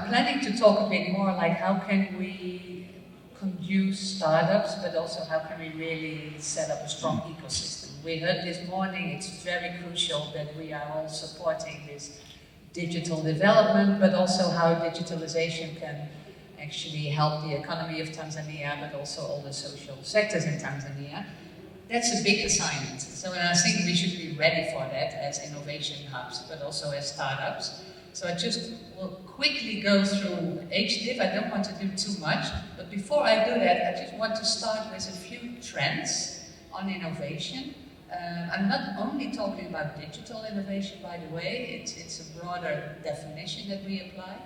I'm planning to talk a bit more like how can we conduce startups, but also how can we really set up a strong ecosystem. We heard this morning it's very crucial that we are all supporting this digital development, but also how digitalization can actually help the economy of Tanzania, but also all the social sectors in Tanzania. That's a big assignment. So I think we should be ready for that as innovation hubs, but also as startups. So I just will quickly go through HDIF. I don't want to do too much, but before I do that, I just want to start with a few trends on innovation. I'm not only talking about digital innovation, by the way, it's a broader definition that we apply,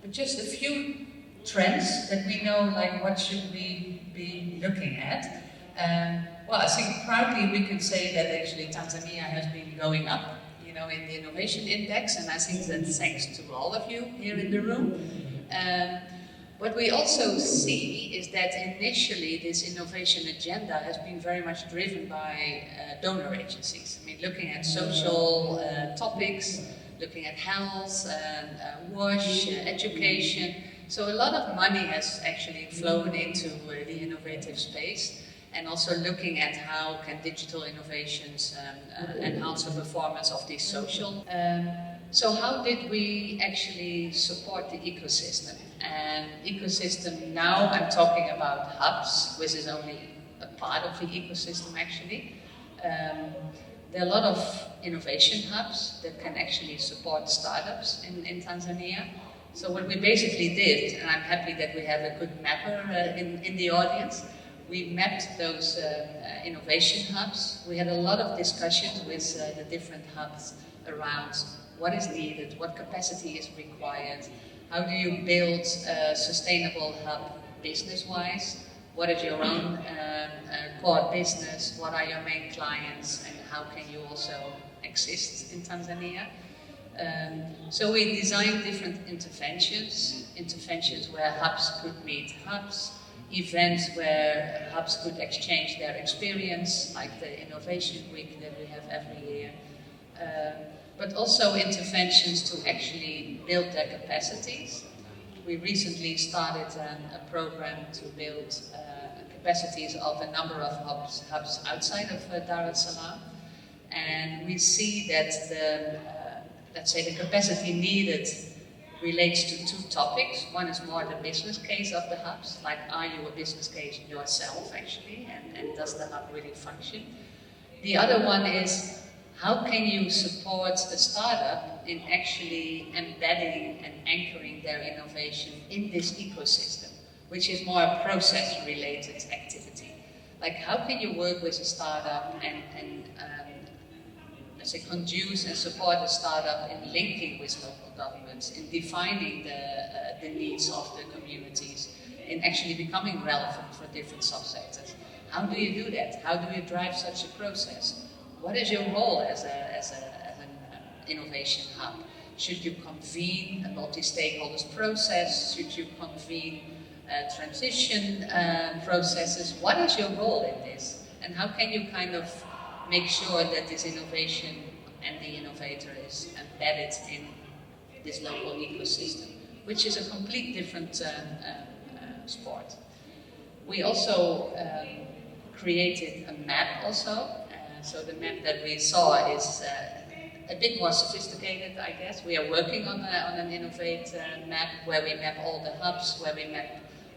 but just a few trends that we know, like what should we be looking at. Well, I think proudly we could say that actually Tanzania has been going up, you know, in the innovation index, and I think that thanks to all of you here in the room. What we also see is that initially this innovation agenda has been very much driven by donor agencies. I mean, looking at social topics, looking at health, WASH, education. So a lot of money has actually flown into the innovative space, and also looking at how can digital innovations enhance the performance of these social. So how did we actually support the ecosystem? And ecosystem, now I'm talking about hubs, which is only a part of the ecosystem actually. There are a lot of innovation hubs that can actually support startups in Tanzania. So what we basically did, and I'm happy that we have a good mapper in the audience, we mapped those innovation hubs. We had a lot of discussions with the different hubs around what is needed, what capacity is required, how do you build a sustainable hub business-wise, what is your own core business, what are your main clients, and how can you also exist in Tanzania. So we designed different interventions where hubs could meet hubs, events where hubs could exchange their experience, like the Innovation Week that we have every year, but also interventions to actually build their capacities. We recently started a program to build capacities of a number of hubs outside of Dar es Salaam, and we see that let's say the capacity needed relates to two topics. One is more the business case of the hubs, like are you a business case yourself actually, and does the hub really function? The other one is how can you support a startup in actually embedding and anchoring their innovation in this ecosystem, which is more a process-related activity. Like how can you work with a startup and let's say conduce and support a startup in linking with local governments, in defining the needs of the communities, in actually becoming relevant for different subsectors. How do you do that? How do you drive such a process? What is your role as an innovation hub? Should you convene a multi-stakeholders process? Should you convene transition processes? What is your role in this? And how can you kind of make sure that this innovation and the innovator is embedded in this local ecosystem, which is a complete different sport. We also created a map also. So the map that we saw is a bit more sophisticated, I guess. We are working on an Innovate map where we map all the hubs, where we map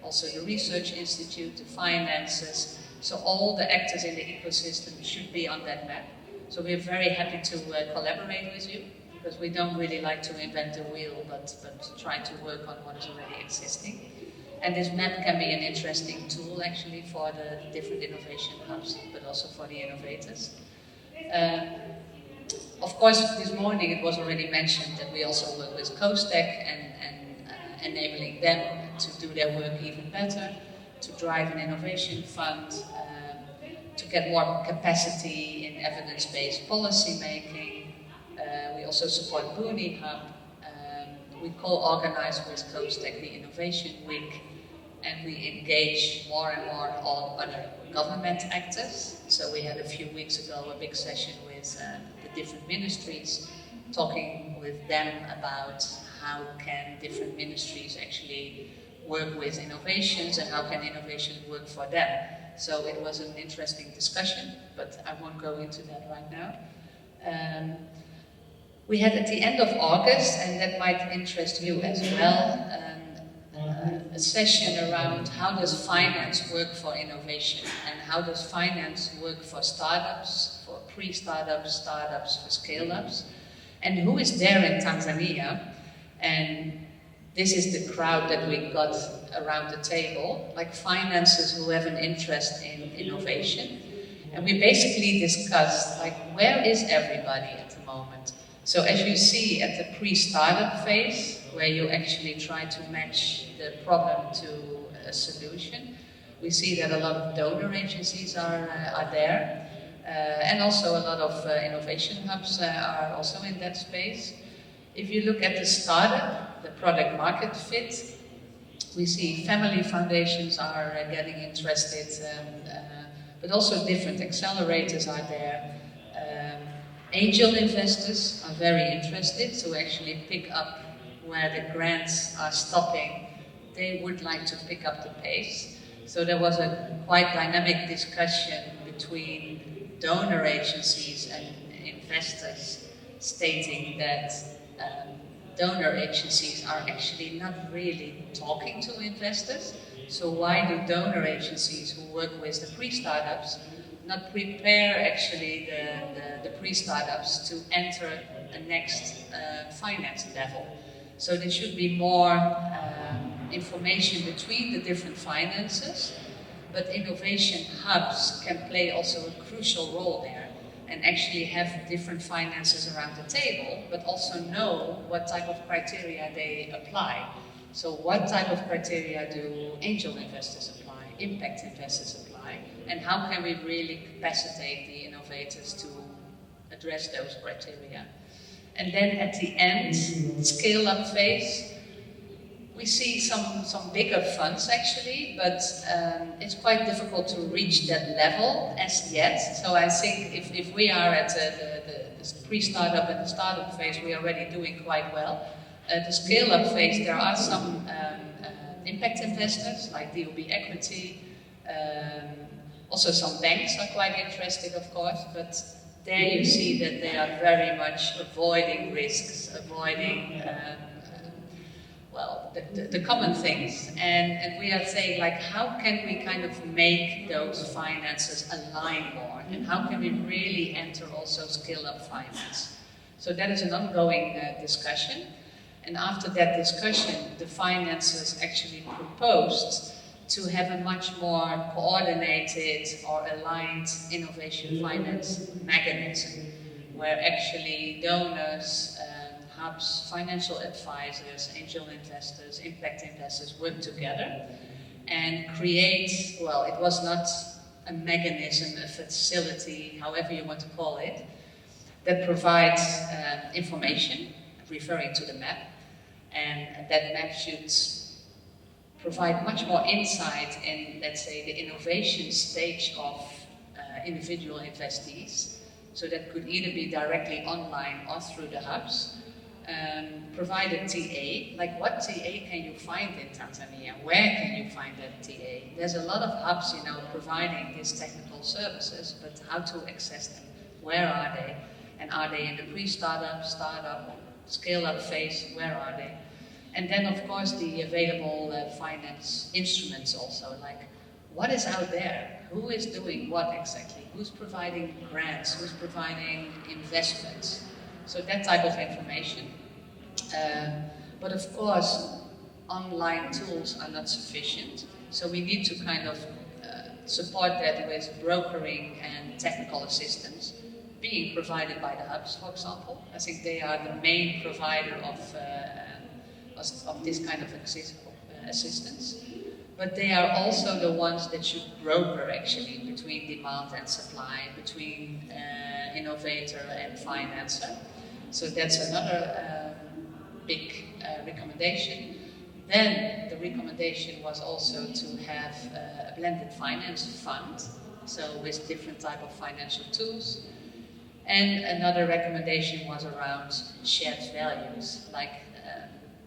also the research institute, the finances. So all the actors in the ecosystem should be on that map. So we're very happy to collaborate with you, because we don't really like to invent the wheel, but try to work on what is already existing. And this map can be an interesting tool actually for the different innovation hubs, but also for the innovators. Of course, this morning it was already mentioned that we also work with COSTEC and enabling them to do their work even better, to drive an innovation fund, to get more capacity in evidence-based policy making. We also support Boonie Hub. We co-organize with COSTEC the Innovation Week, and we engage more and more all other government actors. So we had a few weeks ago a big session with the different ministries, talking with them about how can different ministries actually work with innovations and how can innovation work for them. So it was an interesting discussion, but I won't go into that right now. We had at the end of August, and that might interest you as well, a session around how does finance work for innovation and how does finance work for startups, for pre-startups, startups, for scale-ups, and who is there in Tanzania. And this is the crowd that we got around the table, like financiers who have an interest in innovation. And we basically discussed, like, where is everybody at the moment? So as you see at the pre-startup phase, where you actually try to match the problem to a solution, we see that a lot of donor agencies are there. And also a lot of innovation hubs are also in that space. If you look at the startup, the product market fit, we see family foundations are getting interested, but also different accelerators are there. Angel investors are very interested to actually pick up where the grants are stopping. They would like to pick up the pace. So there was a quite dynamic discussion between donor agencies and investors, stating that donor agencies are actually not really talking to investors. So why do donor agencies who work with the pre-startups not prepare actually the pre-startups to enter a next finance level? So there should be more information between the different finances, but innovation hubs can play also a crucial role there and actually have different finances around the table, but also know what type of criteria they apply. So what type of criteria do angel investors apply, impact investors apply, and how can we really capacitate the innovators to address those criteria? And then at the end, scale-up phase, we see some bigger funds actually, but it's quite difficult to reach that level as yet. So I think if we are at the pre-startup and the startup phase, we are already doing quite well. The scale-up phase, there are some impact investors like DOB Equity. Also some banks are quite interested, of course, but there you see that they are very much avoiding risks, avoiding the common things. And we are saying, like, how can we kind of make those finances align more? And how can we really enter also scale-up finance? So that is an ongoing discussion. And after that discussion, the finances actually proposed to have a much more coordinated or aligned innovation finance mechanism, where actually donors, hubs, financial advisors, angel investors, impact investors work together and create, well, it was not a mechanism, a facility, however you want to call it, that provides information referring to the map, and that map should provide much more insight in, let's say, the innovation stage of individual investees. So that could either be directly online or through the hubs. Provide a TA, like what TA can you find in Tanzania? Where can you find that TA? There's a lot of hubs, you know, providing these technical services, but how to access them? Where are they? And are they in the pre-startup, startup, scale-up phase? Where are they? And then, of course, the available finance instruments also, like what is out there? Who is doing what exactly? Who's providing grants? Who's providing investments? So that type of information. But of course, online tools are not sufficient. So we need to kind of support that with brokering and technical assistance being provided by the hubs, for example. I think they are the main provider of this kind of assistance. But they are also the ones that should broker actually between demand and supply, between innovator and financer. So that's another big recommendation. Then the recommendation was also to have a blended finance fund, so with different type of financial tools. And another recommendation was around shared values, like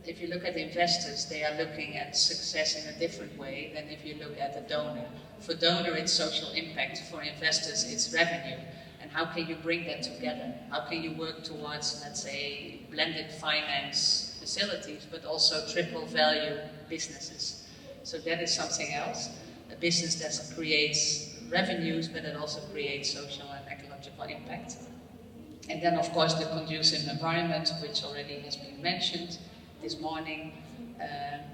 if you look at investors, they are looking at success in a different way than if you look at a donor. For donor, it's social impact. For investors, it's revenue. And how can you bring that together? How can you work towards, let's say, blended finance facilities, but also triple value businesses? So that is something else. A business that creates revenues, but it also creates social and ecological impact. And then, of course, the conducive environment, which already has been mentioned this morning,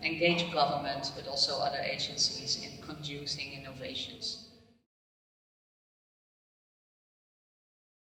engage government, but also other agencies in conducing innovations.